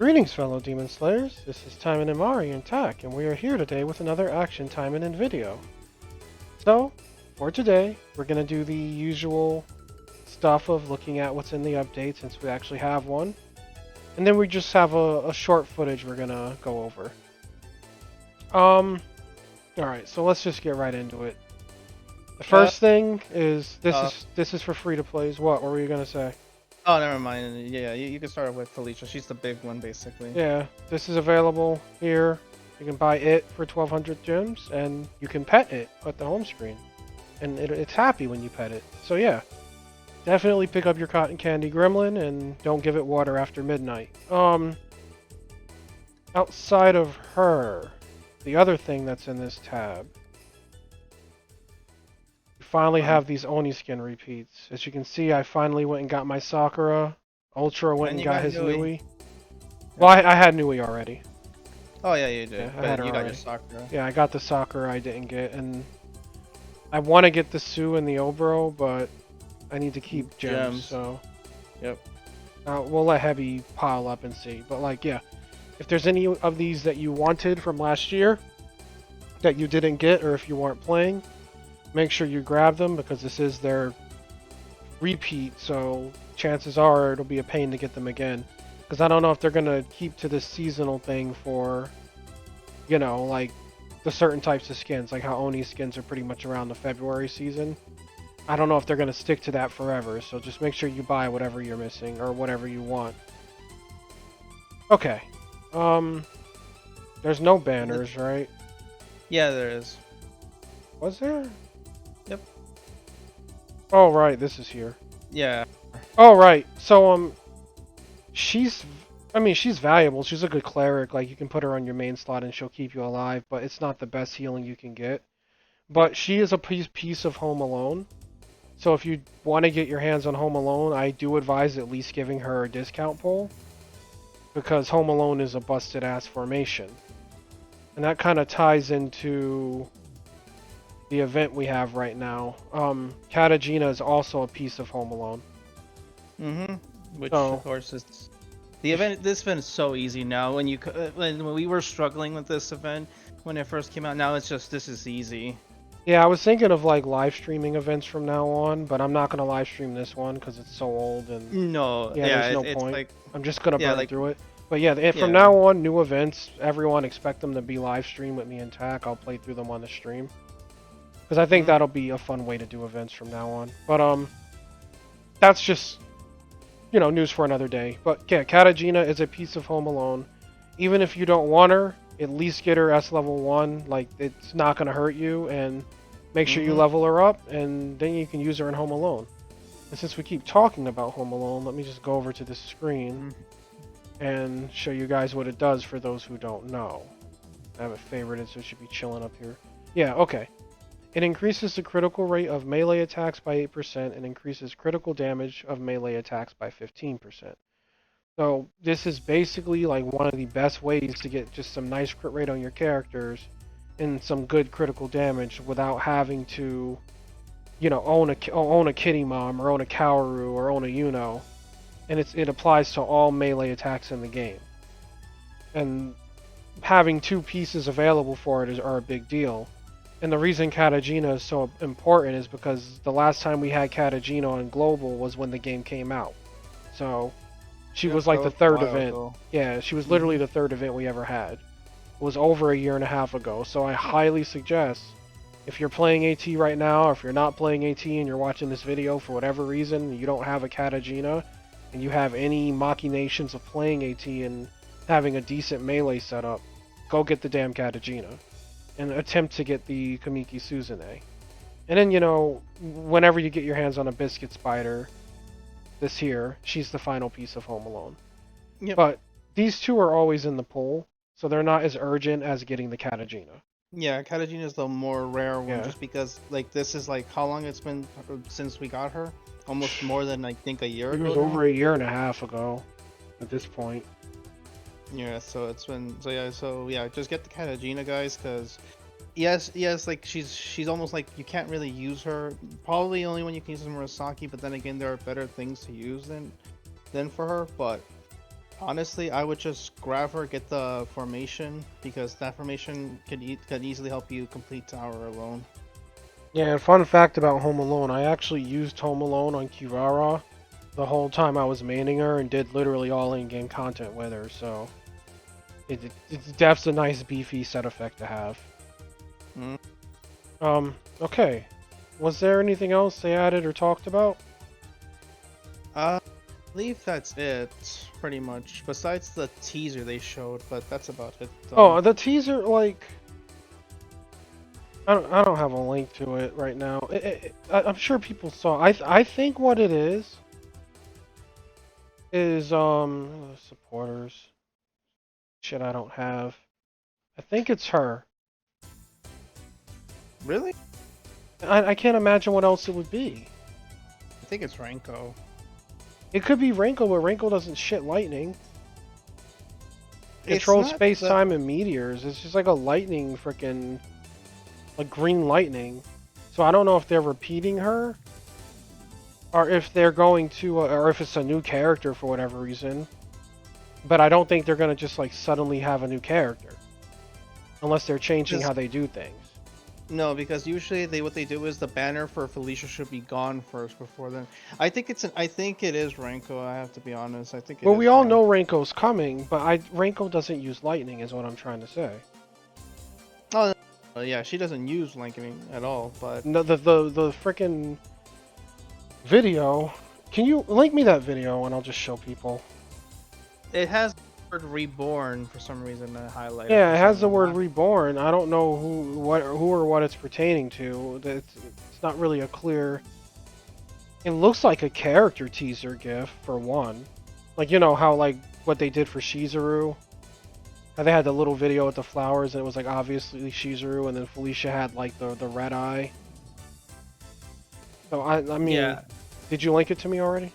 Greetings, fellow Demon Slayers. This is Taimanin Mari in Tac, and we are here today with another Action Taimanin video. So, for today, we're going to do the usual stuff of looking at what's in the update since we actually have one. And then we just have a short footage we're going to go over. Alright, so let's just get right into it. The first thing is, this is for free-to-plays. What were you going to say? Oh, never mind. Yeah, you can start with Felicia. She's the big one, basically. Yeah, this is available here. You can buy it for 1,200 gems, and you can pet it at the home screen. And it's happy when you pet it. So yeah, definitely pick up your cotton candy gremlin, and don't give it water after midnight. Outside of her, the other thing that's in this tab, finally have these Oni skin repeats. As you can see, I finally went and got my Sakura. Ultra went and got his Nui. Well, I had Nui already. Oh yeah, you did. Yeah, but you got your Sakura. Yeah, I got the Sakura I didn't get, and I want to get the Sue and the Obro, but I need to keep gems. So, yep. We'll let Heavy pile up and see. But like, yeah, if there's any of these that you wanted from last year that you didn't get, or if you weren't playing, make sure you grab them because this is their repeat, so chances are it'll be a pain to get them again. Because I don't know if they're going to keep to this seasonal thing for, you know, like the certain types of skins, like how Oni skins are pretty much around the February season. I don't know if they're going to stick to that forever, so just make sure you buy whatever you're missing or whatever you want. Okay. There's no banners, right? Yeah, there is. Was there? Yep. Oh, right, this is here. Yeah. Oh, right. So, she's valuable. She's a good cleric. Like, you can put her on your main slot and she'll keep you alive, but it's not the best healing you can get. But she is a piece of Home Alone. So if you want to get your hands on Home Alone, I do advise at least giving her a discount pull. Because Home Alone is a busted-ass formation. And that kind of ties into the event we have right now. Katagina is also a piece of Home Alone. Which of course is the event. This event is so easy now. When we were struggling with this event when it first came out, now it's just this is easy. Yeah, I was thinking of like live streaming events from now on, but I'm not gonna live stream this one because it's so old and there's no point. Like, I'm just gonna burn through it. But yeah, from now on, new events, everyone expect them to be live streamed with me and Tac. I'll play through them on the stream. Because I think that'll be a fun way to do events from now on. But, that's just, you know, news for another day. But, yeah, Katagina is a piece of Home Alone. Even if you don't want her, at least get her S level 1. Like, it's not going to hurt you. And make sure you level her up, and then you can use her in Home Alone. And since we keep talking about Home Alone, let me just go over to the screen and show you guys what it does for those who don't know. I have it favorited, so it should be chilling up here. Yeah, okay. It increases the critical rate of melee attacks by 8% and increases critical damage of melee attacks by 15%. So this is basically like one of the best ways to get just some nice crit rate on your characters and some good critical damage without having to, you know, own a Kitty Mom or own a Kaoru or own a Yuno. And it applies to all melee attacks in the game. And having two pieces available for it are a big deal. And the reason Katagina is so important is because the last time we had Katagina on Global was when the game came out. So she was like the third event. Yeah, she was literally the third event we ever had. It was over a year and a half ago. So I highly suggest, if you're playing AT right now, or if you're not playing AT and you're watching this video for whatever reason, you don't have a Katagina, and you have any machinations of playing AT and having a decent melee setup, go get the damn Katagina. And attempt to get the Kamiki Suzune. And then, you know, whenever you get your hands on a Biscuit Spider, this here, she's the final piece of Home Alone. Yep. But these two are always in the pool, so they're not as urgent as getting the Katagina. Yeah, Katagina is the more rare one, just because, like, this is, like, how long it's been since we got her? Almost more than, I think, a year ago. It was over a year and a half ago, at this point. Yeah, so it's been so yeah, just get the Katagina, guys, because yes, like she's almost like you can't really use her. Probably only when you can use Murasaki, but then again, there are better things to use than for her. But Honestly, I would just grab her, get the formation, because that formation could easily help you complete tower alone. Yeah, and fun fact about Home Alone, I actually used Home Alone on Kirara the whole time I was maining her and did literally all in-game content with her, so that's a nice beefy set effect to have. Mm. Okay. Was there anything else they added or talked about? I believe that's it, pretty much. Besides the teaser they showed, but that's about it. Oh, the teaser, like, I don't have a link to it right now. I'm sure people saw. I think what it is supporters. Shit, I don't have. I think it's her. Really? I can't imagine what else it would be. I think it's Ranko. It could be Renko, but Renko doesn't shit lightning. It's Controls not space, the- time, and meteors. It's just like a lightning freaking, like green lightning. So I don't know if they're repeating her, or if they're going to, or if it's a new character for whatever reason. But I don't think they're gonna just like suddenly have a new character, unless they're changing how they do things. No, because usually what they do is the banner for Felicia should be gone first before then. I think it is Ranko. I have to be honest. I think. Well, we all know Renko's coming, but Renko doesn't use lightning, is what I'm trying to say. Oh, yeah, she doesn't use lightning at all. But No, the freaking video. Can you link me that video and I'll just show people? it has the word reborn for some reason to highlight. Yeah, it has the word reborn. I don't know who or what it's pertaining to. It's not really a clear. It looks like a character teaser gif for one. Like, you know how like what they did for Shizuru? How they had the little video with the flowers and it was like obviously Shizuru, and then Felicia had like the red eye. So I mean, Yeah. Did you link it to me already?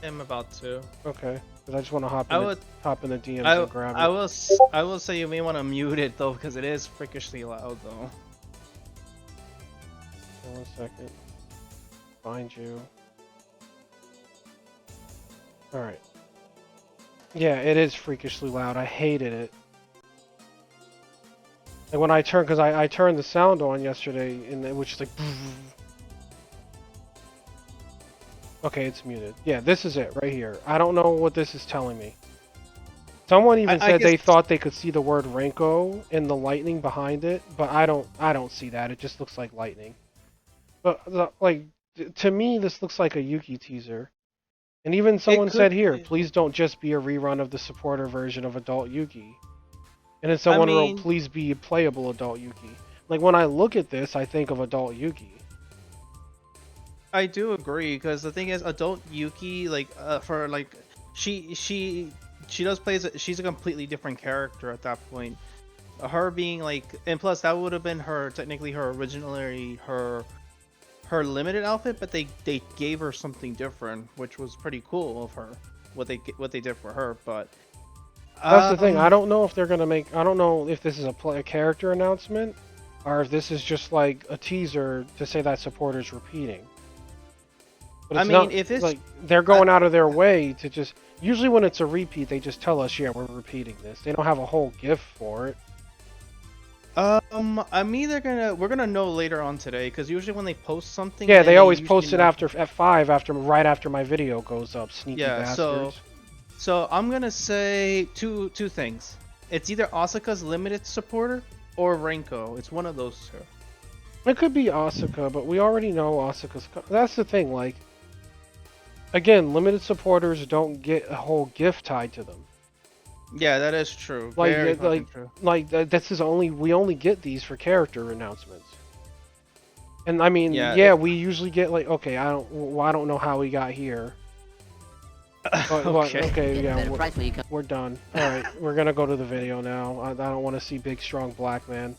I'm about to. Okay, because I just want to hop in the DMs and grab it. I will say you may want to mute it though, because it is freakishly loud though. 1 second. Find you. Alright. Yeah, it is freakishly loud. I hated it. Like when I turned, because I turned the sound on yesterday, and it was just like. Okay, it's muted. Yeah, this is it right here. I don't know what this is telling me. Someone even said they thought they could see the word Renko in the lightning behind it, but I don't see that. It just looks like lightning. But like to me, this looks like a Yuki teaser. And even someone said here, please don't just be a rerun of the supporter version of Adult Yuki. And then someone wrote, please be a playable Adult Yuki. Like when I look at this, I think of Adult Yuki. I do agree, because the thing is, Adult Yuki, like for like she does play as she's a completely different character at that point. Her being like, and plus that would have been her technically her originally her limited outfit, but they gave her something different, which was pretty cool of her what they did for her. But that's the thing. I don't know if they're gonna make. I don't know if this is a character announcement, or if this is just like a teaser to say that supporter's repeating. But it's not, if it's like they're going out of their way to just. Usually when it's a repeat, they just tell us, yeah, we're repeating this. They don't have a whole GIF for it. I'm either we're gonna know later on today, because usually when they post something, yeah, they always post it at 5 right after my video goes up. Sneaky bastards. So I'm gonna say two things. It's either Asuka's limited supporter or Renko. It's one of those two. It could be Asuka, but we already know Asuka's. That's the thing, like. Again, limited supporters don't get a whole GIF tied to them. Yeah, that is true. Like, this is we only get these for character announcements. And I mean, we usually get like, okay, I don't know how we got here. But, okay, yeah, we're done. All right, we're gonna go to the video now. I don't want to see big, strong black man.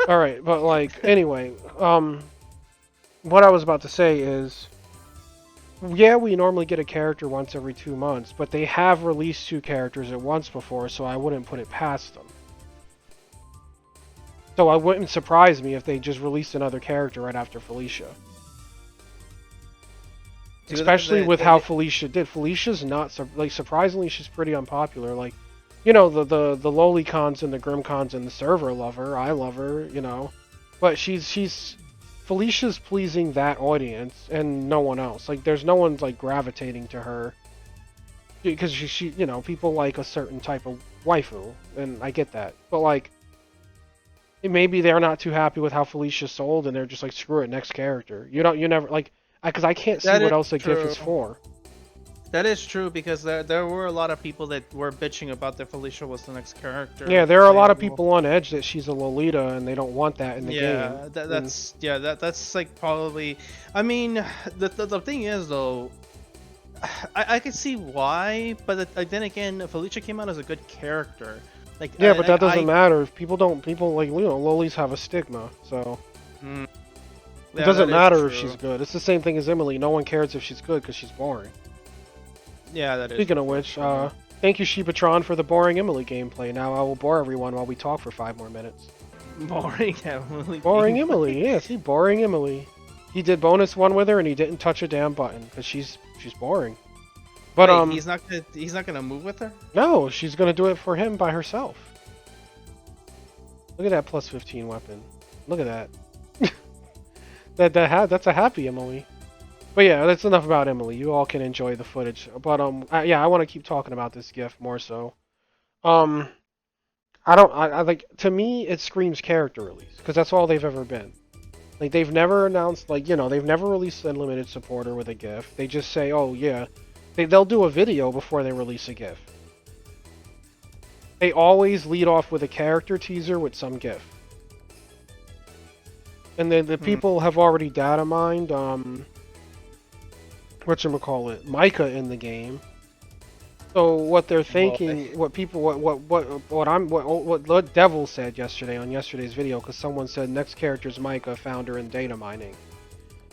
All right, but like, anyway, what I was about to say is. Yeah, we normally get a character once every 2 months, but they have released 2 characters at once before, so I wouldn't put it past them. So it wouldn't surprise me if they just released another character right after Felicia. Especially with how Felicia did. Felicia's not like surprisingly, she's pretty unpopular. Like, you know, the lolicons and the grimcons and the server love her. I love her, you know, but she's Felicia's pleasing that audience and no one else. Like, there's no one like gravitating to her because she you know, people like a certain type of waifu, and I get that. But like, maybe they're not too happy with how Felicia sold, and they're just like, screw it, next character. You never like. Because I can't see what else a GIF is for. That is true, because there were a lot of people that were bitching about that Felicia was the next character. Yeah, there are a lot of people on edge that she's a Lolita and they don't want that in the game. That's like probably. I mean, the thing is though, I could see why, but then again, Felicia came out as a good character. Like yeah, but that doesn't matter. People like, you know, lolis have a stigma, so. It doesn't matter if she's good. It's the same thing as Emily. No one cares if she's good because she's boring. Yeah, that is. Speaking of which, thank you Shibatron for the boring Emily gameplay. Now I will bore everyone while we talk for 5 more minutes. Boring Emily. Boring Emily, yeah. See, boring Emily. He did bonus 1 with her and he didn't touch a damn button because she's boring. But wait, he's not gonna move with her? No, she's gonna do it for him by herself. Look at that plus 15 weapon. Look at that. That's a happy Emily. But yeah, that's enough about Emily. You all can enjoy the footage. But yeah, I want to keep talking about this GIF more so. I like, to me it screams character release because that's all they've ever been. Like, they've never announced, like, you know, they've never released a limited supporter with a GIF. They just say, oh yeah, they'll do a video before they release a GIF. They always lead off with a character teaser with some GIF. And then the people have already data mined, whatchamacallit, Micah in the game. So what they're thinking, what Devil said yesterday on yesterday's video, because someone said next character's Micah, founder in data mining.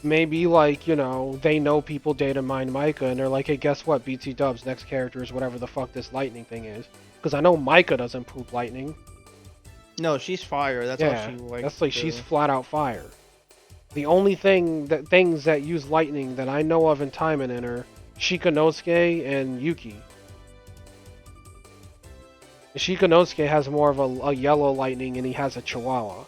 Maybe, like, you know, they know people data mine Micah, and they're like, hey, guess what, BT Dubs, next character is whatever the fuck this lightning thing is. Because I know Micah doesn't poop lightning. No, she's fire. That's all she likes. That's like, she's flat out fire. The only things that use lightning that I know of in Taimanin are Shikanosuke and Yuki. Shikanosuke has more of a yellow lightning, and he has a Chihuahua.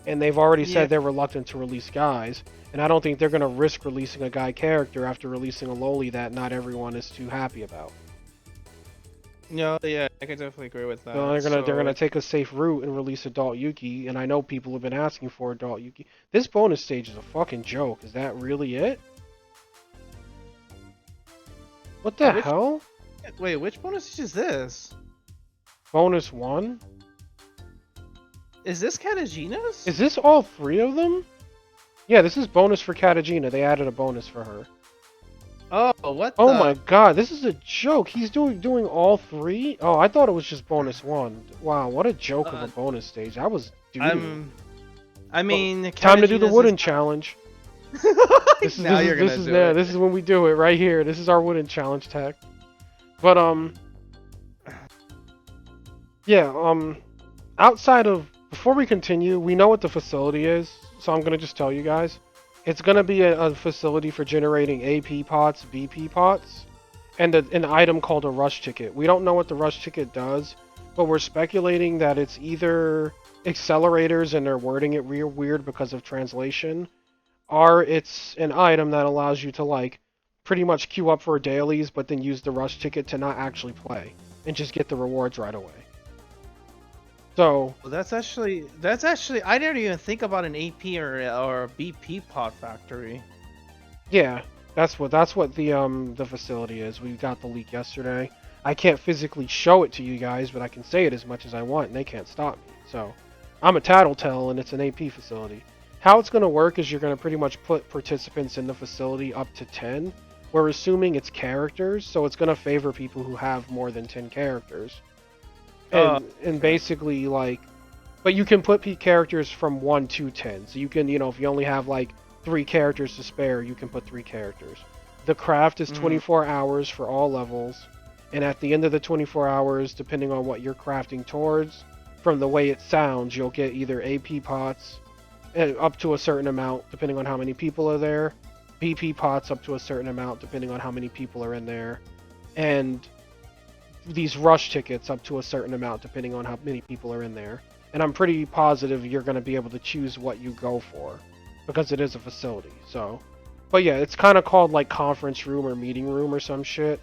And they've already said they're reluctant to release guys, and I don't think they're gonna risk releasing a guy character after releasing a loli that not everyone is too happy about. No, yeah, I can definitely agree with that. So they're gonna take a safe route and release Adult Yuki, and I know people have been asking for Adult Yuki. This bonus stage is a fucking joke. Is that really it? What the hell? Wait, which bonus stage is this? Bonus 1? Is this Katagina's? Is this all 3 of them? Yeah, this is bonus for Katagina. They added a bonus for her. Oh, what Oh my god, this is a joke. He's doing all 3? Oh, I thought it was just bonus 1. Wow, what a joke of a bonus stage. I was doo-doo. I mean, time to do the wooden challenge. This is when we do it right here. This is our wooden challenge tag. But yeah, outside of, before we continue, we know what the facility is, so I'm gonna just tell you guys. It's going to be a facility for generating AP pots, BP pots, and an item called a rush ticket. We don't know what the rush ticket does, but we're speculating that it's either accelerators and they're wording it real weird because of translation, or it's an item that allows you to, like, pretty much queue up for dailies, but then use the rush ticket to not actually play and just get the rewards right away. So that's actually I didn't even think about an AP or a BP pod factory. Yeah, that's what the facility is. We got the leak yesterday. I can't physically show it to you guys, but I can say it as much as I want, and they can't stop me. So I'm a tattletale, and it's an AP facility. How it's going to work is you're going to pretty much put participants in the facility up to 10. We're assuming it's characters, so it's going to favor people who have more than 10 characters. And basically, like, but you can put characters from 1 to 10. So you can, you know, if you only have like 3 characters to spare, you can put 3 characters. The craft is 24 hours for all levels. And at the end of the 24 hours, depending on what you're crafting towards, from the way it sounds, you'll get either AP pots up to a certain amount, depending on how many people are there, BP pots up to a certain amount depending on how many people are in there, and these rush tickets up to a certain amount depending on how many people are in there. And I'm pretty positive you're going to be able to choose what you go for because it is a facility. So, but yeah, it's kind of called like conference room or meeting room or some shit.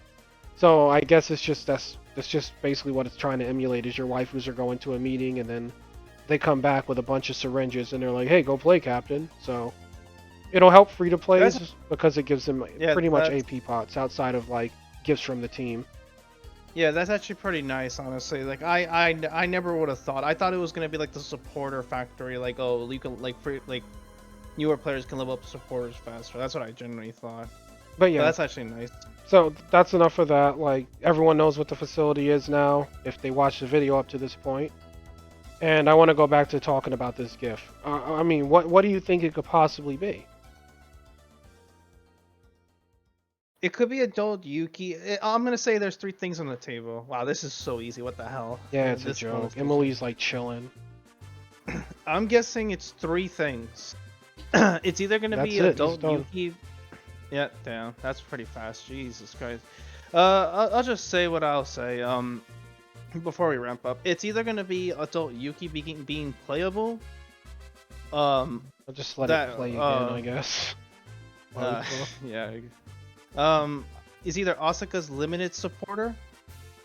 So I guess it's just that's just basically what it's trying to emulate is your waifus are going to a meeting and then they come back with a bunch of syringes and they're like, "Hey, go play, Captain." So it'll help free to plays because it gives them pretty much AP pots outside of like gifts from the team. Yeah, that's actually pretty nice, honestly. Like I never would have thought. I thought it was gonna be like the supporter factory, like oh you can like free like newer players can level up supporters faster. That's what I generally thought. But yeah, that's actually nice. So that's enough of that. Like everyone knows what the facility is now if they watch the video up to this point. And I want to go back to talking about this GIF. I mean, what do you think it could possibly be? It could be adult Yuki. I'm gonna say there's 3 things on the table. Wow, this is so easy. What the hell? Yeah, it's a joke. Emily's like chilling. I'm guessing it's 3 things. It's either gonna be adult Yuki. Yeah, damn, that's pretty fast. Jesus Christ. I'll just say what I'll say. Before we ramp up, it's either gonna be adult Yuki being playable. I'll just let it play again, I guess. Yeah. Is either Asuka's limited supporter,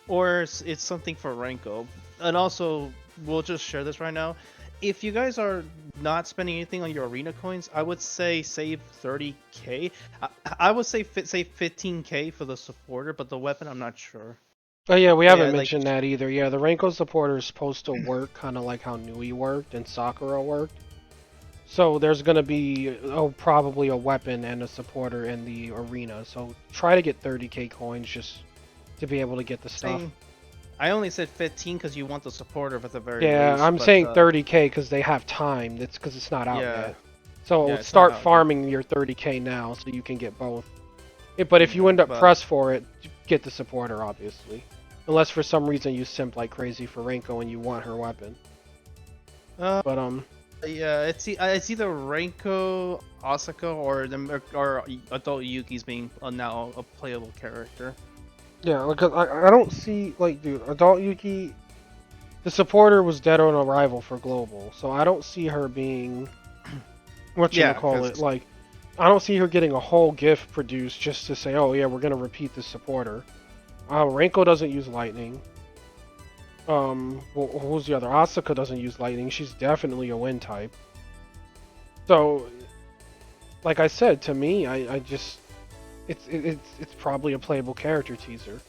or it's something for Renko. And also, we'll just share this right now. If you guys are not spending anything on your arena coins, I would say save 30k. I would say save 15k for the supporter, but the weapon I'm not sure. Oh yeah, we haven't mentioned that either. Yeah, the Renko supporter is supposed to work kind of like how Nui worked and Sakura worked. So there's going to be probably a weapon and a supporter in the arena. So try to get 30k coins just to be able to get the stuff. I only said 15 because you want the supporter at the very least. Yeah, I'm saying 30k because they have time. That's because it's not out yet. So start farming your 30k now so you can get both. But if you end up pressed for it, get the supporter, obviously. Unless for some reason you simp like crazy for Renko and you want her weapon. Yeah, it's either Renko, Asuka, or adult Yuki's being now a playable character. Yeah, because I don't see, like, dude, adult Yuki, the supporter was dead on arrival for global, so I don't see her being, like, I don't see her getting a whole GIF produced just to say, oh yeah, we're gonna repeat the supporter. Renko doesn't use lightning. Who's the other? Asuka doesn't use lightning. She's definitely a wind type. So, like I said, to me, I just, it's probably a playable character teaser.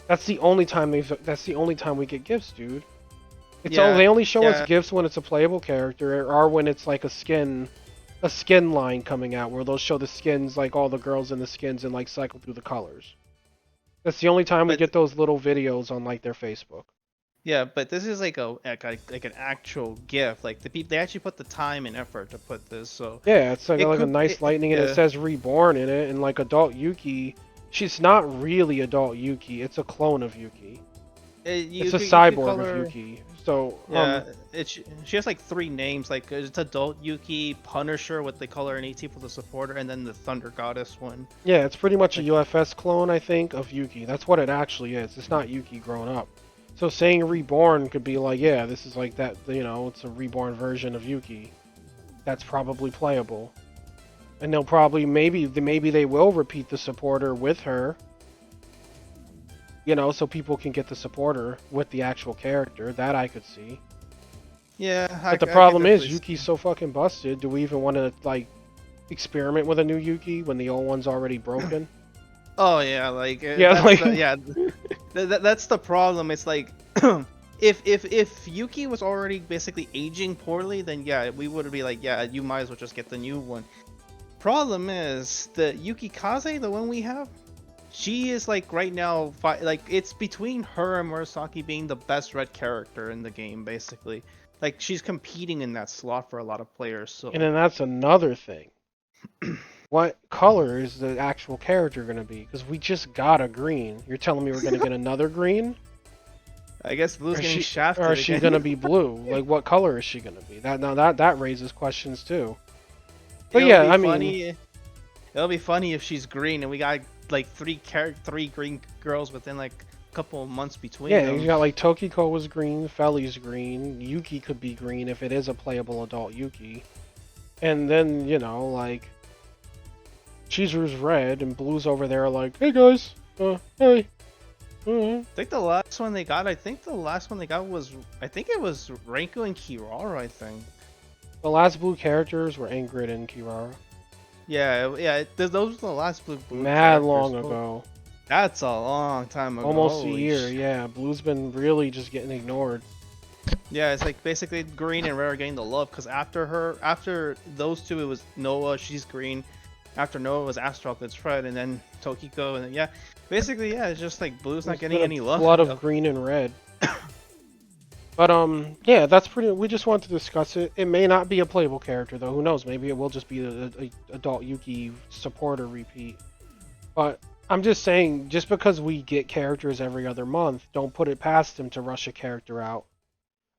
That's the only time we get gifts, dude. They only show us gifts when it's a playable character or when it's like a skin line coming out where they'll show the skins, like all the girls in the skins and like cycle through the colors. That's the only time we get those little videos on like their Facebook. Yeah, but this is like an actual gift. Like they actually put the time and effort to put this. So yeah, it's like a nice lightning, and it says Reborn in it. And like adult Yuki, she's not really adult Yuki. It's a clone of Yuki. It's a cyborg of Yuki. So yeah, she has like 3 names. Like it's adult Yuki, Punisher, what they call her in AT for the supporter, and then the Thunder Goddess one. Yeah, it's pretty much a UFS clone, I think, of Yuki. That's what it actually is. It's not Yuki grown up. So saying Reborn could be like, yeah, this is like that. You know, it's a reborn version of Yuki. That's probably playable. And they'll probably maybe they will repeat the supporter with her. You know, so people can get the supporter with the actual character. That I could see. Yeah, but the problem is Yuki's so fucking busted. Do we even want to like experiment with a new Yuki when the old one's already broken? Oh yeah, like that's the problem. It's like if Yuki was already basically aging poorly, then yeah, we would be like, yeah, you might as well just get the new one. Problem is the Yuki Kaze, the one we have. She is like right now, like it's between her and Murasaki being the best red character in the game, basically. Like she's competing in that slot for a lot of players. So. And then that's another thing. What color is the actual character going to be? Because we just got a green. You're telling me we're going to get another green? I guess blue's getting shafted. Or is she going to be blue? Like what color is she going to be? That raises questions too. But yeah, I mean. It'll be funny if she's green and we got like three green girls within like a couple of months between Yeah, them. you got like Tokiko was green, Feli's green, Yuki could be green if it is a playable adult Yuki. And then, you know, like Chizuru's red and Blue's over there like, hey guys, hey. I think the last one they got, was, I think it was Renko and Kirara, I think. The last blue characters were Ingrid and Kirara. Yeah, those were the last blue Mad characters. long ago. That's a long time ago. Almost a year, yeah. Blue's been really just getting ignored. Yeah, it's like basically green and red are getting the love because after those two, it was Noah, she's green. After Noah was Astral, it's red, and then Tokiko, and then, yeah. Basically, yeah, it's just like Blue's not getting any love. A lot of green and red. But yeah, that's pretty. We just want to discuss it. It may not be a playable character though. Who knows? Maybe it will just be a adult Yuki supporter repeat. But I'm just saying, just because we get characters every other month, don't put it past them to rush a character out,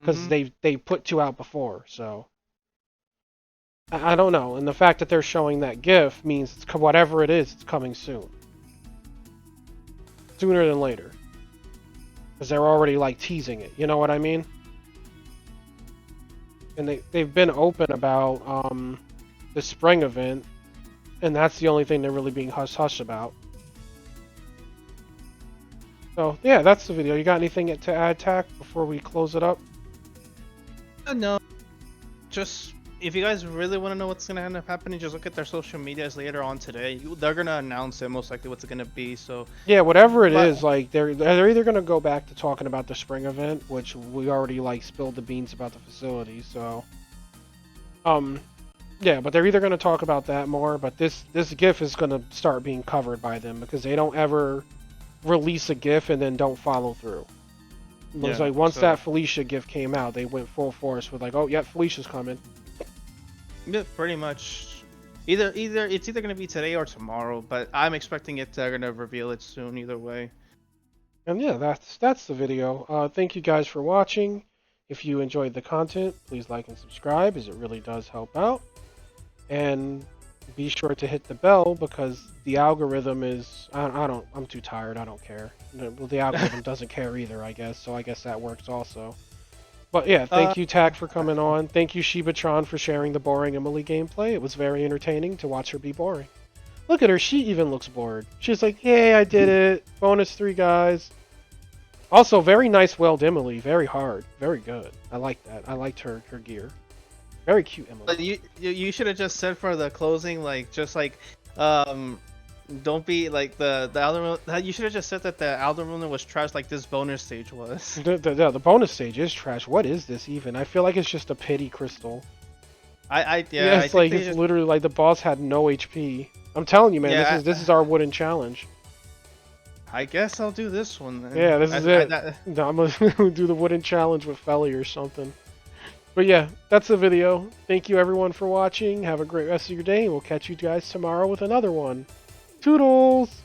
because they put 2 out before. So I don't know. And the fact that they're showing that GIF means it's whatever it is, it's coming soon, sooner than later. Because they're already like teasing it, you know what I mean? And they've been open about the spring event, and that's the only thing they're really being hush about. So yeah, that's the video. You got anything to add, Tack, before we close it up? No, just if you guys really want to know what's gonna end up happening, just look at their social medias later on today. They're gonna announce it, most likely what's it gonna be. So yeah, whatever it is, like they're either gonna go back to talking about the spring event, which we already like spilled the beans about the facility. So yeah, but they're either gonna talk about that more, but this GIF is gonna start being covered by them because they don't ever release a GIF and then don't follow through. It was like once that Felicia GIF came out, they went full force with like, oh yeah, Felicia's coming. Yeah, pretty much. It's either gonna be today or tomorrow, but I'm expecting they're gonna reveal it soon either way. And yeah, that's the video. Thank you guys for watching. If you enjoyed the content, please like and subscribe, as it really does help out. And be sure to hit the bell because the algorithm is I'm too tired. I don't care. Well, the algorithm doesn't care either, I guess. So I guess that works also. But yeah, thank you, Tack, for coming on. Thank you, Shibatron, for sharing the boring Emily gameplay. It was very entertaining to watch her be boring. Look at her. She even looks bored. She's like, yay, I did it. Bonus 3, guys. Also, very nice weld Emily. Very hard. Very good. I like that. I liked her gear. Very cute Emily. But you should have just said for the closing, like, just like, don't be like the Elden Ring. You should have just said that the Elden Ring was trash, like this bonus stage was. The bonus stage is trash. What is this even? I feel like it's just a pity crystal. Yeah, it's like it's literally like the boss had no HP. I'm telling you, man. Yeah, this is our wooden challenge. I guess I'll do this one then. Yeah, this is it. I'm gonna do the wooden challenge with Feli or something. But yeah, that's the video. Thank you everyone for watching. Have a great rest of your day. We'll catch you guys tomorrow with another one. Toodles!